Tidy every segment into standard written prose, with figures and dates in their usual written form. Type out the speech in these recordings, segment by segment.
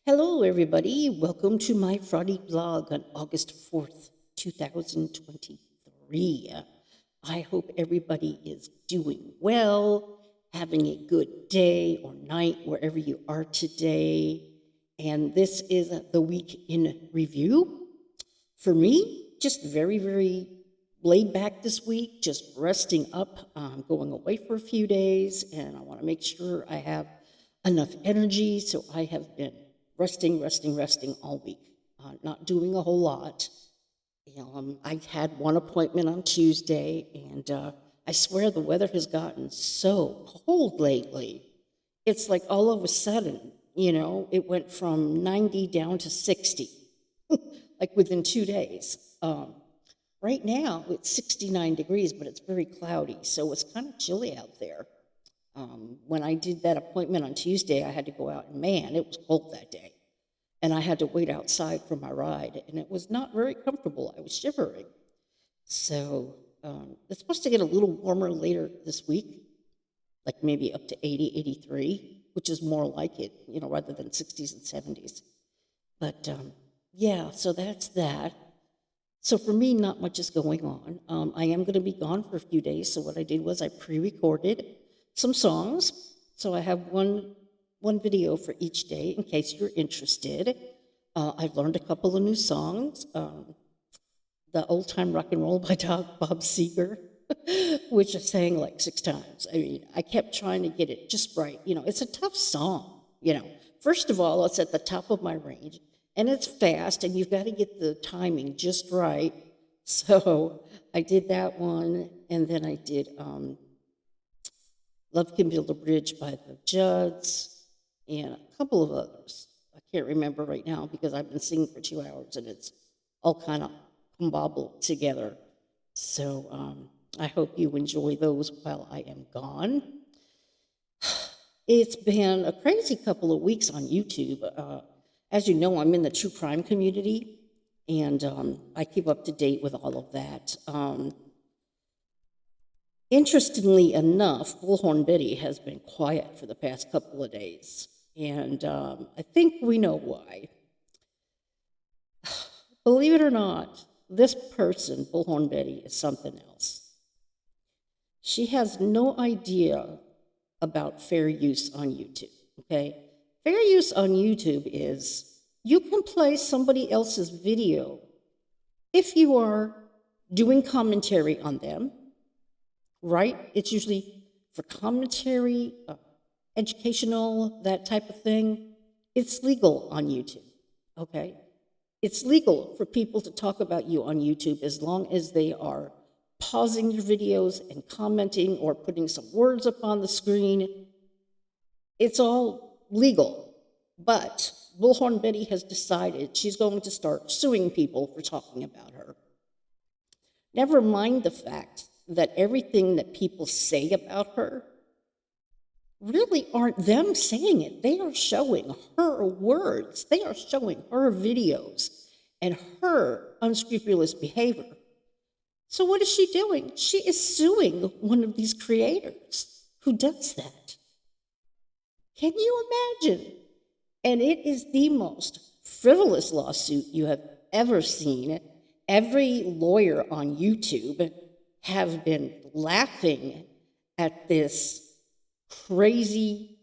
Hello, everybody. Welcome to my Friday vlog on August 4th, 2023. I hope everybody is doing well, having a good day or night wherever you are today. And this is the week in review. For me, just very, very laid back this week, just resting up. I'm going away for a few days, and I want to make sure I have enough energy. So I have been resting all week, not doing a whole lot. I had one appointment on Tuesday, and I swear the weather has gotten so cold lately. It's like all of a sudden, it went from 90 down to 60, like within 2 days. Right now, it's 69 degrees, but it's very cloudy, so it's kind of chilly out there. When I did that appointment on Tuesday, I had to go out, and man, it was cold that day. And I had to wait outside for my ride, and it was not very comfortable. I was shivering. So it's supposed to get a little warmer later this week, like maybe up to 80, 83, which is more like it, rather than 60s and 70s. But yeah, so that's that. So for me, not much is going on. I am going to be gone for a few days. So what I did was I pre-recorded some songs. So I have one video for each day in case you're interested. I've learned a couple of new songs. The Old Time Rock and Roll by Bob Seger, which I sang like 6 times. I mean, I kept trying to get it just right. It's a tough song. First of all, it's at the top of my range, and it's fast, and you've got to get the timing just right. So I did that one, and then I did Love Can Build a Bridge by the Judds, and a couple of others. I can't remember right now because I've been singing for 2 hours, and it's all kind of combobbled together. So I hope you enjoy those while I am gone. It's been a crazy couple of weeks on YouTube. As you know, I'm in the true crime community, and I keep up to date with all of that. Interestingly enough, Bullhorn Betty has been quiet for the past couple of days, and I think we know why. Believe it or not, this person, Bullhorn Betty, is something else. She has no idea about fair use on YouTube, okay? Fair use on YouTube is you can play somebody else's video if you are doing commentary on them, right? It's usually for commentary, educational, that type of thing. It's legal on YouTube, okay? It's legal for people to talk about you on YouTube as long as they are pausing your videos and commenting or putting some words up on the screen. It's all legal. But Bullhorn Betty has decided she's going to start suing people for talking about her. Never mind the fact that everything that people say about her really aren't them saying it. They are showing her words. They are showing her videos and her unscrupulous behavior. So what is she doing? She is suing one of these creators who does that. Can you imagine? And it is the most frivolous lawsuit you have ever seen. Every lawyer on YouTube have been laughing at this crazy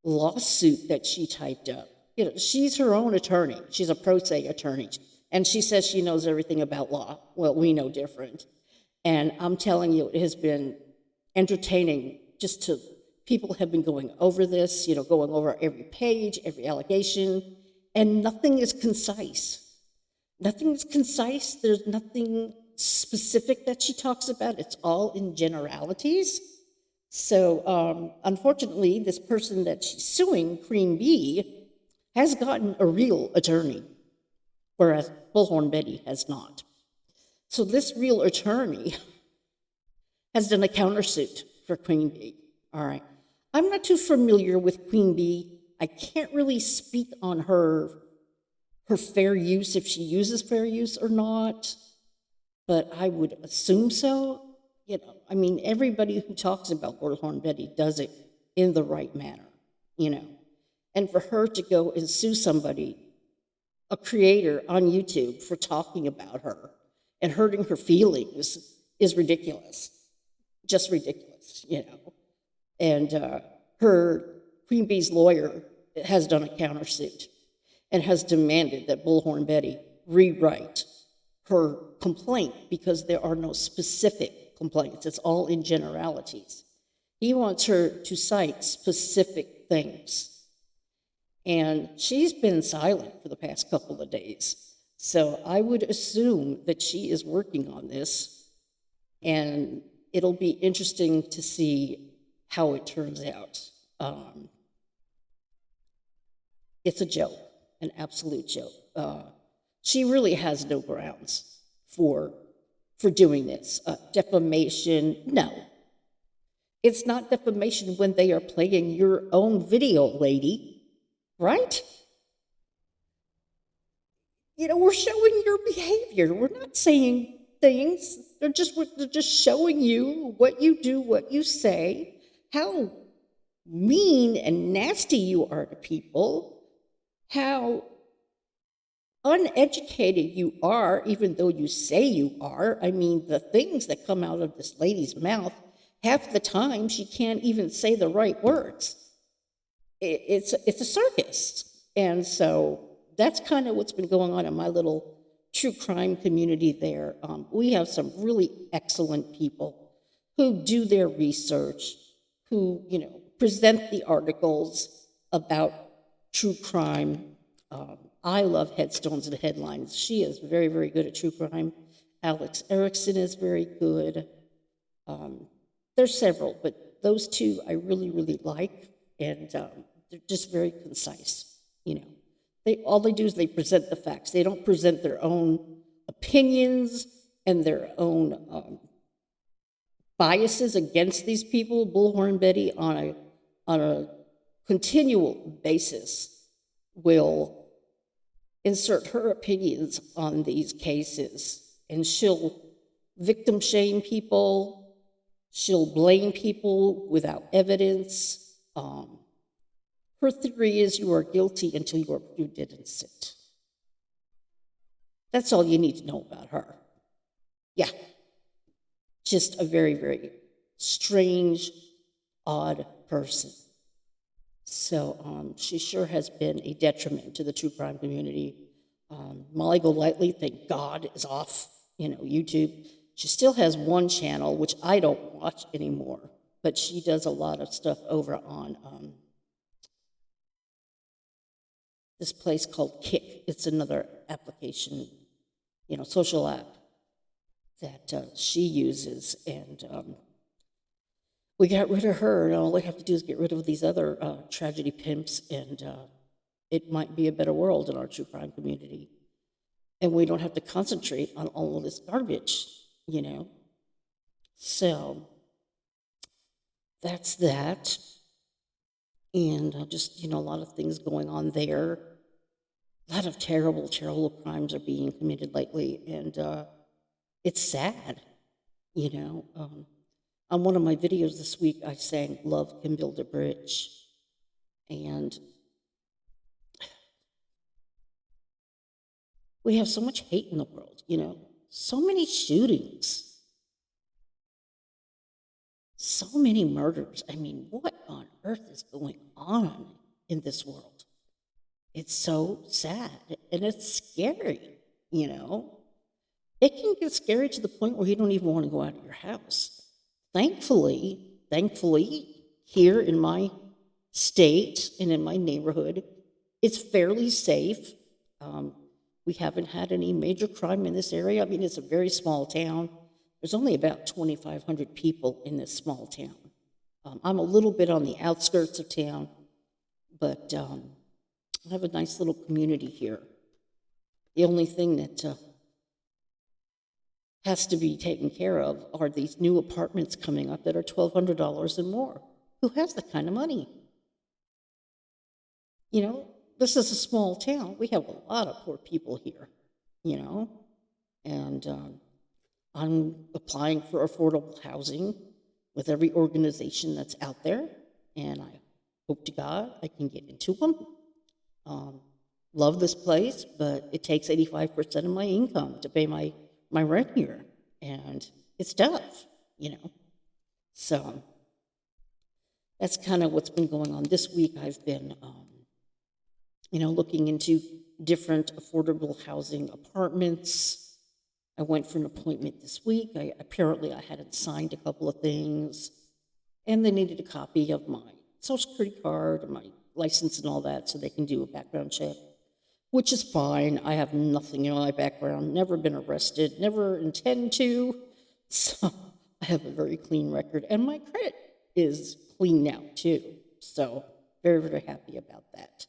lawsuit that she typed up. She's her own attorney. She's a pro se attorney. And she says she knows everything about law. Well, we know different. And I'm telling you, it has been entertaining people have been going over this, going over every page, every allegation, and nothing is concise. Nothing is concise. There's nothing specific that she talks about. It's all in generalities. So unfortunately, this person that she's suing, Queen Bee, has gotten a real attorney, whereas Bullhorn Betty has not. So this real attorney has done a countersuit for Queen Bee. All right. I'm not too familiar with Queen Bee. I can't really speak on her fair use, if she uses fair use or not, but I would assume so. Everybody who talks about Bullhorn Betty does it in the right manner, And for her to go and sue somebody, a creator on YouTube, for talking about her and hurting her feelings is ridiculous. Just ridiculous, you know. And her Queen Bee's lawyer has done a countersuit and has demanded that Bullhorn Betty rewrite her complaint because there are no specific complaints. It's all in generalities. He wants her to cite specific things. And she's been silent for the past couple of days. So I would assume that she is working on this, and it'll be interesting to see how it turns out. It's a joke, an absolute joke. She really has no grounds for doing this. Defamation, no. It's not defamation when they are playing your own video, lady, right? You know, we're showing your behavior. We're not saying things. They're just showing you what you do, what you say, how mean and nasty you are to people, how uneducated you are, even though you say you are. I mean, the things that come out of this lady's mouth, half the time she can't even say the right words. It's a circus. And so that's kind of what's been going on in my little true crime community there. We have some really excellent people who do their research, who, you know, present the articles about true crime. I love headstones and headlines. She is very, very good at true crime. Alex Erickson is very good. There's several, but those two I really, really like, and they're just very concise. You know, all they do is they present the facts. They don't present their own opinions and their own biases against these people. Bullhorn Betty, on a continual basis, will insert her opinions on these cases, and she'll victim shame people. She'll blame people without evidence. Her theory is you are guilty until you didn't sit. That's all you need to know about her. Yeah. Just a very, very strange, odd person. So she sure has been a detriment to the true crime community. Molly Golightly, thank God, is off, you know, YouTube. She still has one channel, which I don't watch anymore, but she does a lot of stuff over on this place called Kick. It's another application, you know, social app that she uses, and we got rid of her, and all we have to do is get rid of these other tragedy pimps, and it might be a better world in our true crime community. And we don't have to concentrate on all of this garbage, you know. So that's that. And just, you know, a lot of things going on there. A lot of terrible, terrible crimes are being committed lately, and it's sad, you know. On one of my videos this week, I sang Love Can Build a Bridge. And we have so much hate in the world, you know, so many shootings, so many murders. I mean, what on earth is going on in this world? It's so sad, and it's scary, you know. It can get scary to the point where you don't even want to go out of your house. Thankfully, here in my state and in my neighborhood, it's fairly safe. We haven't had any major crime in this area. I mean, it's a very small town. There's only about 2,500 people in this small town. I'm a little bit on the outskirts of town, but I have a nice little community here. The only thing that has to be taken care of are these new apartments coming up that are $1,200 and more. Who has that kind of money? You know, this is a small town. We have a lot of poor people here, you know, and I'm applying for affordable housing with every organization that's out there, and I hope to God I can get into them. Um, love this place, but it takes 85% of my income to pay my rent here. And it's tough, you know. So that's kind of what's been going on this week. I've been, looking into different affordable housing apartments. I went for an appointment this week. Apparently I hadn't signed a couple of things, and they needed a copy of my social security card and my license and all that so they can do a background check, which is fine. I have nothing in my background, never been arrested, never intend to. So I have a very clean record, and my credit is clean now too. So very, very happy about that.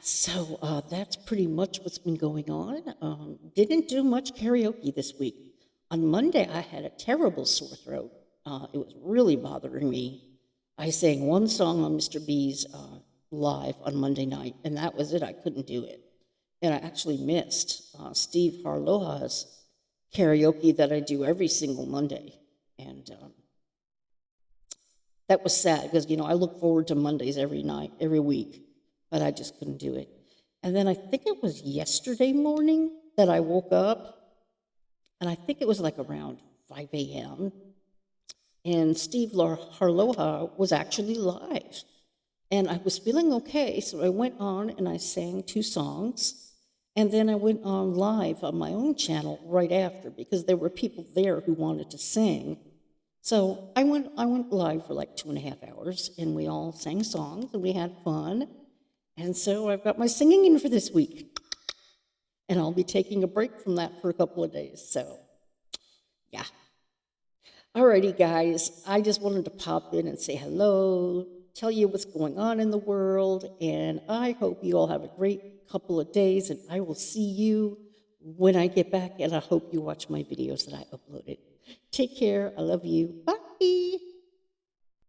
So that's pretty much what's been going on. Didn't do much karaoke this week. On Monday, I had a terrible sore throat. It was really bothering me. I sang one song on Mr. B's live on Monday night, and that was it. I couldn't do it. And I actually missed Steve Harloha's karaoke that I do every single Monday. And that was sad because, I look forward to Mondays every night, every week, but I just couldn't do it. And then I think it was yesterday morning that I woke up, and I think it was like around 5 a.m., and Steve Harloha was actually live. And I was feeling okay, so I went on and I sang 2 songs, and then I went on live on my own channel right after because there were people there who wanted to sing. So I went live for like 2.5 hours, and we all sang songs, and we had fun. And so I've got my singing in for this week. And I'll be taking a break from that for a couple of days. So, yeah. Alrighty, guys. I just wanted to pop in and say hello, tell you what's going on in the world, and I hope you all have a great couple of days, and I will see you when I get back, and I hope you watch my videos that I uploaded. Take care. I love you. Bye.